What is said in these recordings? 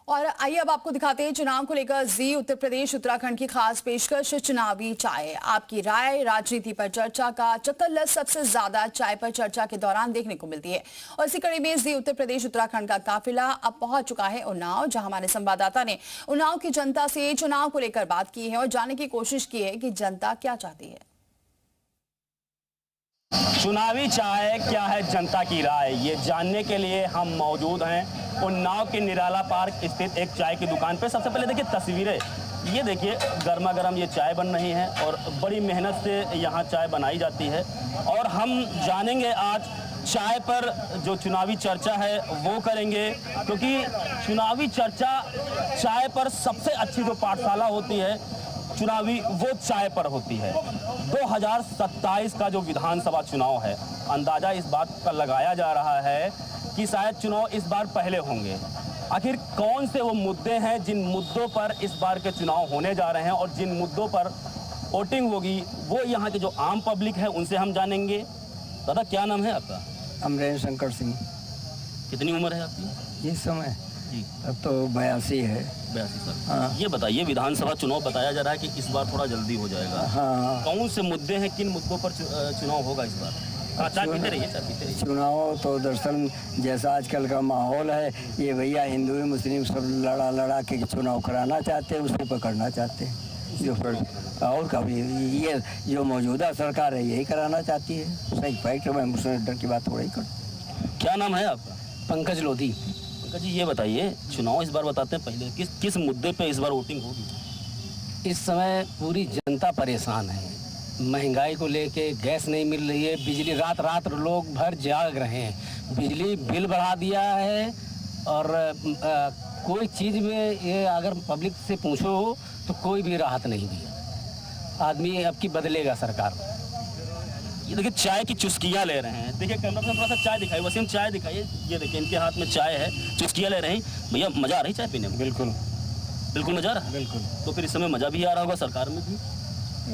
और आइए अब आपको दिखाते हैं चुनाव को लेकर जी उत्तर प्रदेश उत्तराखंड की खास पेशकश चुनावी चाय। आपकी राय, राजनीति पर चर्चा का चक्कर सबसे ज्यादा चाय पर चर्चा के दौरान देखने को मिलती है। और इसी कड़ी में जी उत्तर प्रदेश उत्तराखंड का काफिला अब पहुंच चुका है उन्नाव, जहां हमारे संवाददाता ने उन्नाव की जनता से चुनाव को लेकर बात की है और जानने की कोशिश की है कि जनता क्या चाहती है। चुनावी चाय क्या है जनता की राय, ये जानने के लिए हम मौजूद हैं उन्नाव के निराला पार्क स्थित एक चाय की दुकान पर। सबसे पहले देखिए तस्वीरें, ये देखिए गर्मा गर्म ये चाय बन रही है और बड़ी मेहनत से यहाँ चाय बनाई जाती है। और हम जानेंगे आज चाय पर जो चुनावी चर्चा है वो करेंगे, क्योंकि चुनावी चर्चा चाय पर सबसे अच्छी जो पाठशाला होती है चुनावी वो चाय पर होती है। 2027 का जो विधानसभा चुनाव है, अंदाजा इस बात का लगाया जा रहा है कि शायद चुनाव इस बार पहले होंगे। आखिर कौन से वो मुद्दे हैं जिन मुद्दों पर इस बार के चुनाव होने जा रहे हैं और जिन मुद्दों पर वोटिंग होगी वो यहाँ के जो आम पब्लिक है उनसे हम जानेंगे। दादा क्या नाम है आपका? अमरेंद्र शंकर सिंह। कितनी उम्र है आपकी इस समय? जी अब तो 82 है। 82 साल। हाँ। ये बताइए, विधानसभा चुनाव बताया जा रहा है कि इस बार थोड़ा जल्दी हो जाएगा। हाँ। कौन से मुद्दे हैं, किन मुद्दों पर चुनाव होगा इस बार? चाय पीते रहिए, चाय पीते रहिए। चुनाव तो दरअसल जैसा आजकल का माहौल है, ये भैया हिंदू मुस्लिम सब लड़ा के चुनाव कराना चाहते हैं, उसे पकड़ना चाहते हैं। जो फिर और कभी ये जो मौजूदा सरकार है यही कराना चाहती है। सही फैक्ट, मैं मुस्लिम डर की बात थोड़ा ही कर। क्या नाम है आपका? पंकज लोधी। पंकज जी ये बताइए, चुनाव इस बार बताते हैं पहले किस मुद्दे पे इस बार वोटिंग होगी? इस समय पूरी जनता परेशान है। महंगाई को लेके गैस नहीं मिल रही है, बिजली रात रात लोग भर जाग रहे हैं, बिजली बिल बढ़ा दिया है। और कोई चीज़ में ये अगर पब्लिक से पूछो तो कोई भी राहत नहीं दिया। आदमी अब की बदलेगा सरकार। ये देखिए चाय की चुस्कियाँ ले रहे हैं। देखिए कैमरा में थोड़ा सा चाय दिखाइए, वसीम चाय दिखाइए। ये देखिए इनके हाथ में चाय है, चुस्कियाँ ले रहे हैं। भैया मज़ा आ रही चाय पीने में? बिल्कुल बिल्कुल मज़ा आ रहा है। बिल्कुल। तो फिर इस समय मज़ा भी आ रहा होगा सरकार में भी?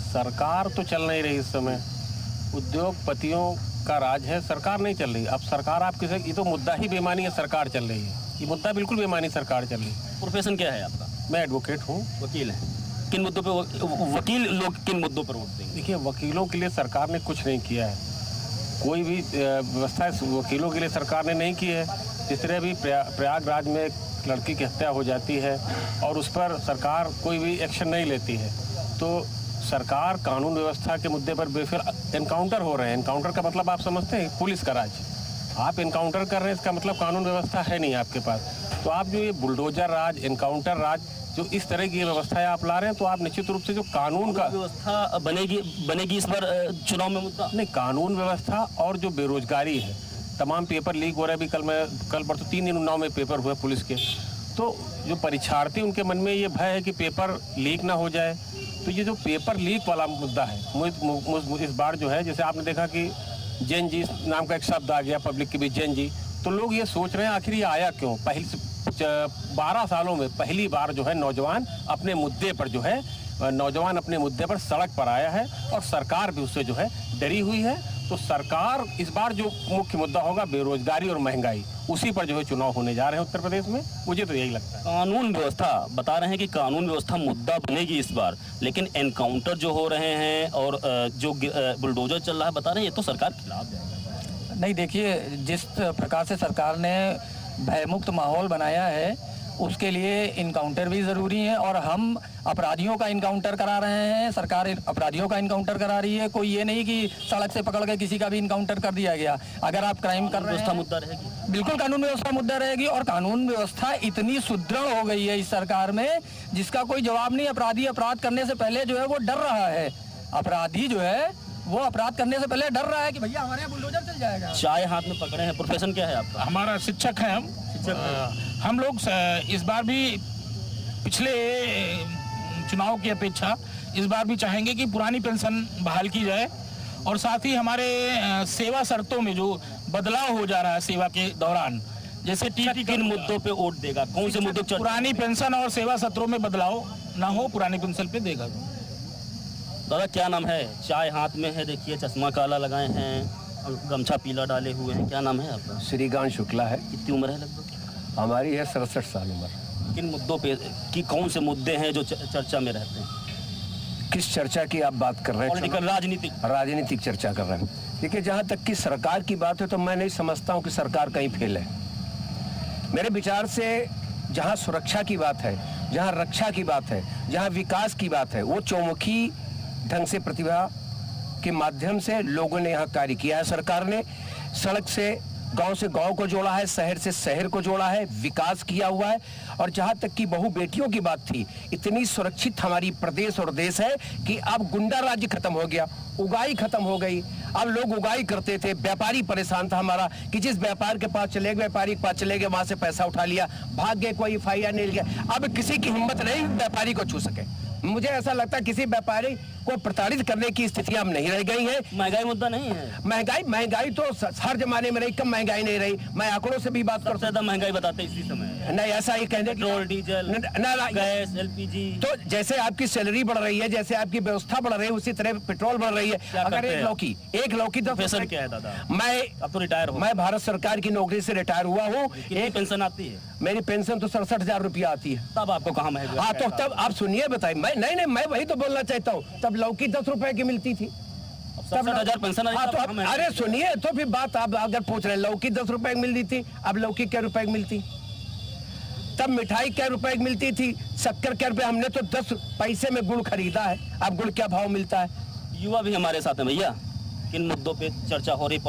सरकार तो चल नहीं रही इस समय, उद्योगपतियों का राज है, सरकार नहीं चल रही। अब सरकार आप किसे, ये तो मुद्दा ही बेईमानी है, सरकार चल रही है। ये मुद्दा बिल्कुल बेईमानी सरकार चल रही है। प्रोफेशन क्या है आपका? मैं एडवोकेट हूँ। वकील हैं। किन मुद्दों पे वकील लोग किन मुद्दों पर वोट देंगे? देखिए वकीलों के लिए सरकार ने कुछ नहीं किया है, कोई भी व्यवस्था वकीलों के लिए सरकार ने नहीं की है। जिस तरह भी प्रयागराज में एक लड़की की हत्या हो जाती है और उस पर सरकार कोई भी एक्शन नहीं लेती है, तो सरकार कानून व्यवस्था के मुद्दे पर बेफिर एनकाउंटर हो रहे हैं। एनकाउंटर का मतलब आप समझते हैं? पुलिस का राज। आप एनकाउंटर कर रहे हैं, इसका मतलब कानून व्यवस्था है नहीं आपके पास। तो आप जो ये बुलडोजर राज, एनकाउंटर राज, जो इस तरह की व्यवस्थाएं आप ला रहे हैं, तो आप निश्चित रूप से जो कानून का व्यवस्था बनेगी इस बार चुनाव में मुद्दा नहीं, कानून व्यवस्था और जो बेरोजगारी है, तमाम पेपर लीक हो रहे हैं। अभी कल परसों 3 दिन उन्नाव में पेपर हुए पुलिस के, तो जो परीक्षार्थी उनके मन में ये भय है कि पेपर लीक ना हो जाए। तो ये जो पेपर लीक वाला मुद्दा है इस बार जो है, जैसे आपने देखा कि जैन जी नाम का एक शब्द आ गया पब्लिक के बीच, जैन जी, तो लोग ये सोच रहे हैं आखिर ये आया क्यों। 12 सालों में पहली बार जो है नौजवान अपने मुद्दे पर सड़क पर आया है और सरकार भी उससे जो है डरी हुई है। तो सरकार इस बार जो मुख्य मुद्दा होगा बेरोजगारी और महंगाई, उसी पर जो है चुनाव होने जा रहे हैं उत्तर प्रदेश में। मुझे तो यही लगता है। कानून व्यवस्था बता रहे हैं कि कानून व्यवस्था मुद्दा बनेगी इस बार, लेकिन एनकाउंटर जो हो रहे हैं और जो बुलडोजर चल रहा है बता रहे हैं, ये तो सरकार के खिलाफ जाएगा। नहीं, देखिए जिस प्रकार से सरकार ने भयमुक्त माहौल बनाया है उसके लिए इनकाउंटर भी ज़रूरी है। और हम अपराधियों का इनकाउंटर करा रहे हैं, सरकार अपराधियों का इनकाउंटर करा रही है। कोई ये नहीं कि सड़क से पकड़ के किसी का भी इनकाउंटर कर दिया गया। अगर आप क्राइम कर रहे हैं, मुद्दा रहेगी। बिल्कुल कानून व्यवस्था मुद्दा रहेगी। और कानून व्यवस्था इतनी सुदृढ़ हो गई है इस सरकार में जिसका कोई जवाब नहीं। अपराधी अपराध करने से पहले जो है वो डर रहा है। अपराधी जो है वो अपराध करने से पहले डर रहा है कि भैया हमारे यहाँ बुलडोजर चल जाएगा। चाय हाथ में पकड़े हैं। प्रोफेशन क्या है आपका? हमारा शिक्षक है। हम लोग इस बार भी पिछले चुनाव की अपेक्षा इस बार भी चाहेंगे कि पुरानी पेंशन बहाल की जाए और साथ ही हमारे सेवा शर्तों में जो बदलाव हो जा रहा है सेवा के दौरान, जैसे टीटी किन मुद्दों पे वोट देगा? कौन से मुद्दों? पुरानी पेंशन और सेवा सत्रों में बदलाव ना हो, पुरानी पेंशन पे देगा। दादा क्या नाम है? चाय हाथ में है, देखिए चश्मा काला लगाए हैं, गमछा पीला डाले हुए हैं। क्या नाम है आपका? श्रीकांत शुक्ला है। कितनी उम्र है लगभग? हमारी है 67 साल उम्र। किन मुद्दों पे की कौन से मुद्दे हैं जो चर्चा में रहते हैं? किस चर्चा की आप बात कर रहे हैं? पॉलिटिकल, राजनीतिक चर्चा कर रहे हैं। देखिए, जहाँ तक कि सरकार की बात है तो मैं नहीं समझता हूँ कि सरकार कहीं फेल है। मेरे विचार से जहाँ सुरक्षा की बात है, जहाँ रक्षा की बात है, जहाँ विकास की बात है, वो चौमुखी ढंग से प्रतिभा के माध्यम से लोगों ने यहाँ कार्य किया है। सरकार ने सड़क से गांव को जोड़ा है, शहर से शहर को जोड़ा है, विकास किया हुआ है। और जहां तक कि बहु बेटियों की बात थी, इतनी सुरक्षित हमारी प्रदेश और देश है कि अब गुंडा राज्य खत्म हो गया, उगाई खत्म हो गई। अब लोग उगाई करते थे, व्यापारी परेशान था हमारा कि जिस व्यापार के पास चले गए, व्यापारी के पास चले गए, वहां से पैसा उठा लिया, भाग गए, कोई FIR नहीं लिया। अब किसी की हिम्मत नहीं व्यापारी को छू सके। मुझे ऐसा लगता है किसी व्यापारी को प्रताड़ित करने की स्थितियां अब नहीं रह गई हैं। महंगाई मुद्दा नहीं है? महंगाई तो हर जमाने में रही, कम महंगाई नहीं रही। मैं आंकड़ों से भी बात कर सकता, महंगाई बताते इसी समय नहीं, ऐसा ही कहने, पेट्रोल, डीजल, गैस, LPG। तो जैसे आपकी सैलरी बढ़ रही है, जैसे आपकी व्यवस्था बढ़ रही है, उसी तरह पेट्रोल बढ़ रही है। अगर एक लौकी तो पेंशन क्या है दादा? मैं अब तो रिटायर हो, मैं भारत सरकार की नौकरी से रिटायर हुआ हूँ। एक पेंशन आती है? मेरी पेंशन तो 67,000 रुपया आती है। तब आपको कहाँ महंगाई? हाँ, तो तब आप सुनिए, बताइए। मैं वही तो बोलना चाहता हूँ। तब लौकी 10 रुपए की मिलती थी, 67,000 पेंशन। हाँ, तो अरे सुनिए, तो फिर बात आप अगर पूछ रहे हैं, लौकी 10 रुपए की मिलती थी, अब लौकी क्या रुपए की मिलती? तब मिठाई क्या रुपए की मिलती थी, शक्कर क्या रुपए? हमने तो 10 पैसे में गुड़ खरीदा है, अब गुड़ क्या भाव मिलता है? युवा भी हमारे साथ है भैया। किन मुद्दों पे चर्चा हो रही?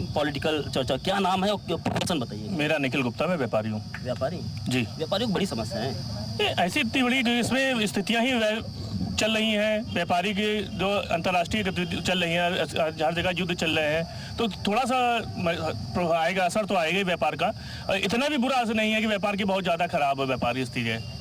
पॉलिटिकल चर्चा। क्या नाम है और प्रोफेशन बताइए? मेरा निखिल गुप्ता, मैं व्यापारी हूँ। व्यापारी जी? व्यापारियों की बड़ी समस्या है ऐसी इतनी बड़ी, इसमें स्थितियाँ ही चल रही हैं। व्यापारी की जो अंतर्राष्ट्रीय गतिविधि चल रही है, हर जगह युद्ध चल रहे हैं, तो थोड़ा सा आएगा, असर तो आएगा ही व्यापार का। इतना भी बुरा असर नहीं है कि व्यापार की बहुत ज़्यादा खराब व्यापारी स्थिति है।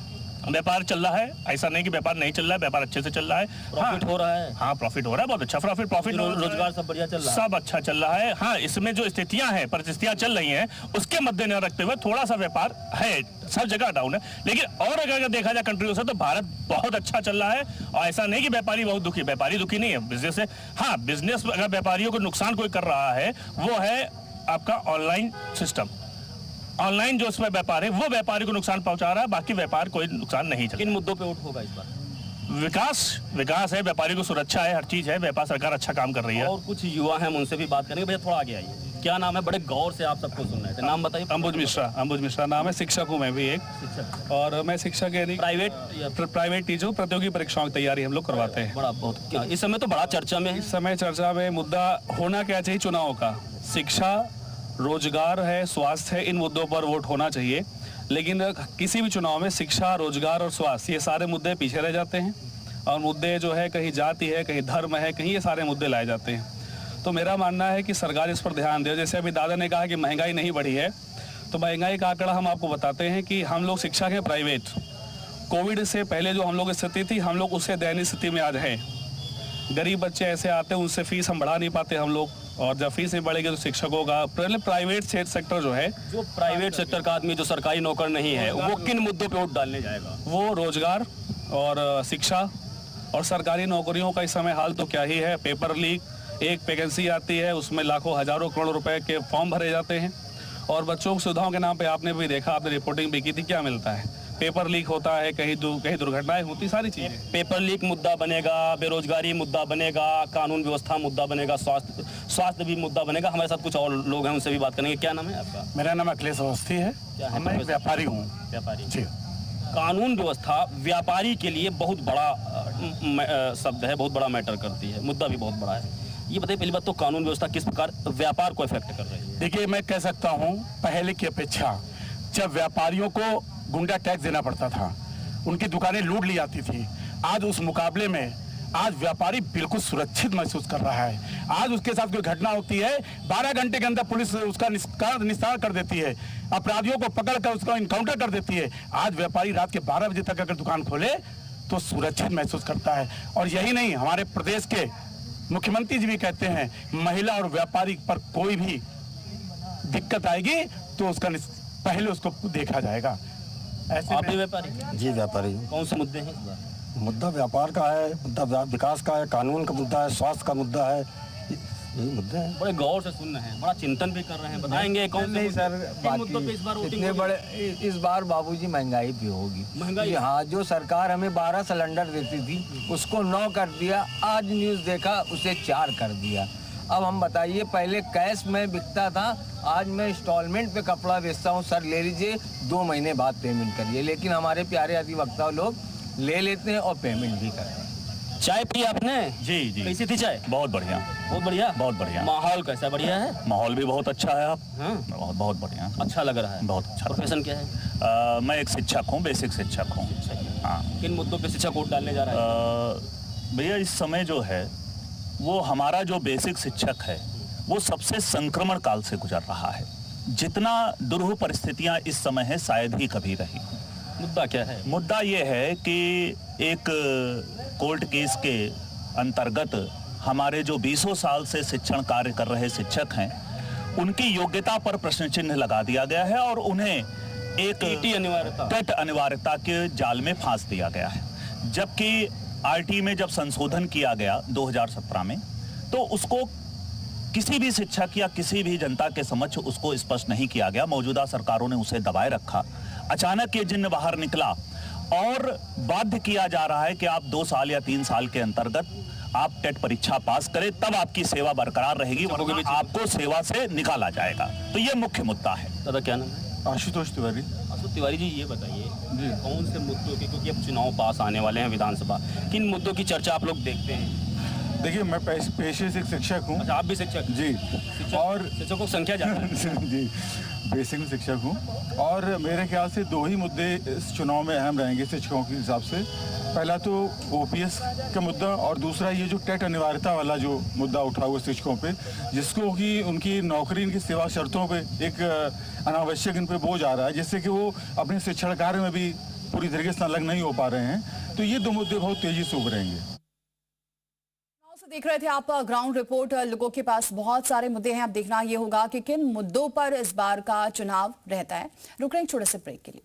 व्यापार चल रहा है, ऐसा नहीं कि व्यापार नहीं चल रहा है, व्यापार अच्छे से चल रहा है। प्रॉफिट हो रहा है? हाँ, प्रॉफिट हो रहा है, बहुत अच्छा प्रॉफिट। रोजगार सब बढ़िया चल रहा है? सब अच्छा चल रहा है। हाँ, इसमें जो स्थितियां हैं, परिस्थितियां चल रही हैं, उसके मद्देनजर रखते हुए थोड़ा सा व्यापार है, सब जगह डाउन है। लेकिन और अगर देखा जाए कंट्रियों से, तो भारत बहुत अच्छा चल रहा है। और ऐसा नहीं कि व्यापारी बहुत दुखी, व्यापारी दुखी नहीं है, बिजनेस है। हाँ, बिजनेस अगर व्यापारियों को नुकसान कोई कर रहा है, वो है आपका ऑनलाइन सिस्टम। ऑनलाइन जो उसमें व्यापार है, वो व्यापारी को नुकसान पहुंचा रहा है, बाकी व्यापार कोई नुकसान नहीं चल। किन मुद्दों पे वोट होगा इस बार? विकास है, व्यापारी को सुरक्षा है, हर चीज है। व्यापार सरकार अच्छा काम कर रही है। और कुछ युवा हैं, उनसे भी बात करेंगे। भैया थोड़ा आगे आइए। क्या नाम है? बड़े गौर से आप सबको सुन रहे थे, नाम बताइए। अंबुज मिश्रा नाम है। शिक्षक हूँ मैं भी एक, और मैं शिक्षक है, प्राइवेट टीचर हूँ। प्रतियोगी परीक्षाओं की तैयारी हम लोग करवाते हैं। बड़ा बहुत इस समय तो बड़ा चर्चा में है। इस समय चर्चा में मुद्दा होना क्या चाहिए चुनाव का? शिक्षा, रोजगार है, स्वास्थ्य है, इन मुद्दों पर वोट होना चाहिए। लेकिन किसी भी चुनाव में शिक्षा, रोजगार और स्वास्थ्य, ये सारे मुद्दे पीछे रह जाते हैं। और मुद्दे जो है, कहीं जाति है, कहीं धर्म है, कहीं ये सारे मुद्दे लाए जाते हैं। तो मेरा मानना है कि सरकार इस पर ध्यान दे। जैसे अभी दादा ने कहा कि महंगाई नहीं बढ़ी है, तो महंगाई का आंकड़ा हम आपको बताते हैं कि हम लोग शिक्षक हैं प्राइवेट। कोविड से पहले जो हम लोग स्थिति थी, हम लोग उससे दयनीय स्थिति में आज हैं। गरीब बच्चे ऐसे आते हैं, उनसे फीस हम बढ़ा नहीं पाते हम लोग। और जब फीस नहीं बढ़ेगी तो शिक्षकों का प्राइवेट सेक्टर जो है, जो प्राइवेट सेक्टर का आदमी जो सरकारी नौकर नहीं है, वो किन मुद्दों पे वोट डालने जाएगा? वो रोजगार और शिक्षा और सरकारी नौकरियों का इस समय हाल तो क्या ही है। पेपर लीक, एक वैकेंसी आती है, उसमें लाखों हजारों करोड़ रुपए के फॉर्म भरे जाते हैं। और बच्चों की सुविधाओं के नाम पे आपने भी देखा, आपने रिपोर्टिंग भी की थी, क्या मिलता है? पेपर लीक होता है, कहीं दुर्घटनाएं होती, सारी चीजें। पेपर लीक मुद्दा बनेगा, बेरोजगारी मुद्दा बनेगा, कानून व्यवस्था मुद्दा बनेगा, स्वास्थ्य भी मुद्दा बनेगा। हमारे साथ कुछ और लोग हैं, उनसे भी बात करेंगे। क्या नाम है आपका? मेरा नाम अखिलेश अवस्थी है। मैं व्यापारी हूँ। व्यापारी जी। कानून व्यवस्था व्यापारी के लिए बहुत बड़ा शब्द है, बहुत बड़ा मैटर करती है, मुद्दा भी बहुत बड़ा है। ये बताइए पहली बात तो, कानून व्यवस्था किस प्रकार व्यापार को इफेक्ट कर रही है? देखिए, मैं कह सकता हूँ पहले की अपेक्षा जब व्यापारियों को गुंडा टैक्स देना पड़ता था, उनकी दुकानें लूट ली जाती थी, आज उस मुकाबले में आज व्यापारी बिल्कुल सुरक्षित महसूस कर रहा है। आज उसके साथ कोई घटना होती है, 12 घंटे के अंदर पुलिस उसका निस्तार कर देती है, अपराधियों को पकड़कर उसका इनकाउंटर कर देती है। आज व्यापारी रात के 12 बजे तक अगर दुकान खोले तो सुरक्षित महसूस करता है। और यही नहीं, हमारे प्रदेश के मुख्यमंत्री जी भी कहते हैं, महिला और व्यापारी पर कोई भी दिक्कत आएगी तो उसका पहले उसको देखा जाएगा। आप भी व्यापारी? जी, व्यापारी। कौन से मुद्दे हैं? मुद्दा व्यापार का है, मुद्दा विकास का है, कानून का मुद्दा है, स्वास्थ्य का मुद्दा है, यही मुद्दा है। बड़े गौर से सुन रहे हैं, बड़ा चिंतन भी कर रहे हैं, बताएंगे कौन से नहीं सर, किन मुद्दों पे इस बार वोटिंग इतने होगी? बड़े इस बार बाबूजी महंगाई भी होगी। महंगाई? हाँ, जो सरकार हमें 12 सिलेंडर देती थी उसको 9 कर दिया, आज न्यूज़ देखा उसे 4 कर दिया। अब हम बताइए, पहले कैश में बिकता था, आज मैं इंस्टॉलमेंट पे कपड़ा बेचता हूँ। सर ले लीजिए, 2 महीने बाद पेमेंट करिए, लेकिन हमारे प्यारे अधिवक्ता लोग ले लेते हैं और पेमेंट भी करते हैं। चाय पी आपने? जी जी। कैसी थी चाय? बहुत बढ़िया। बहुत बढ़िया। बहुत बढ़िया। माहौल कैसा? बढ़िया है? माहौल भी बहुत अच्छा है। आप हाँ? बहुत बहुत बढ़िया। अच्छा लग रहा है। बहुत अच्छा। प्रोफेशन क्या है? मैं एक शिक्षक हूँ, बेसिक शिक्षक हूँ। हाँ। किन मुद्दों पे शिक्षक वोट डालने जा रहा है? भैया इस समय जो है वो हमारा जो बेसिक शिक्षक है वो सबसे संक्रमण काल से गुजर रहा है। जितना दुरूह परिस्थितियां इस समय है शायद ही कभी रही। मुद्दा क्या है? मुद्दा ये है कि एक कोर्ट केस के अंतर्गत हमारे जो 20 साल से शिक्षण कार्य कर रहे शिक्षक हैं उनकी योग्यता पर प्रश्न चिन्ह लगा दिया गया है और उन्हें एक टेट अनिवार्यता के जाल में फांस दिया गया है। जबकि आरटी में जब संशोधन किया गया 2017 में तो उसको किसी भी शिक्षक या किसी भी जनता के समक्ष उसको स्पष्ट नहीं किया गया। मौजूदा सरकारों ने उसे दबाए रखा। अचानक ये जिन्न बाहर निकला और बाध्य किया जा रहा है कि आप 2 साल या 3 साल के अंतर्गत आप टेट परीक्षा पास करें, तब आपकी सेवा बरकरार रहेगी, वरना आपको सेवा से निकाला जाएगा। तो ये मुख्य मुद्दा है। दादा क्या नाम है? आशुतोष तिवारी। आशुतोष तिवारी जी, ये बताइए कौन से मुद्दों की, क्योंकि अब चुनाव पास आने वाले हैं विधानसभा, किन मुद्दों की चर्चा आप लोग देखते हैं? देखिए, मैं पेशे से एक शिक्षक हूँ। अच्छा, आप भी शिक्षक? जी। और शिक्षकों की संख्या ज़्यादा है? जी, बेसिक में शिक्षक हूँ और मेरे ख्याल से 2 ही मुद्दे इस चुनाव में अहम रहेंगे शिक्षकों के हिसाब से। पहला तो ओपीएस का मुद्दा और दूसरा ये जो टेट अनिवार्यता वाला जो मुद्दा उठा हुआ शिक्षकों पे, जिसको कि उनकी नौकरी, उनकी सेवा शर्तों पे एक अनावश्यक इन पे बोझ आ रहा है, जिससे कि वो अपने शिक्षण कार्य में भी पूरी तरीके से संलग्न नहीं हो पा रहे हैं। तो ये 2 मुद्दे बहुत तेजी से उभरेंगे। देख रहे थे आप ग्राउंड रिपोर्ट। लोगों के पास बहुत सारे मुद्दे हैं। अब देखना ये होगा कि किन मुद्दों पर इस बार का चुनाव रहता है। रुक रहे हैं छोटे से ब्रेक के लिए।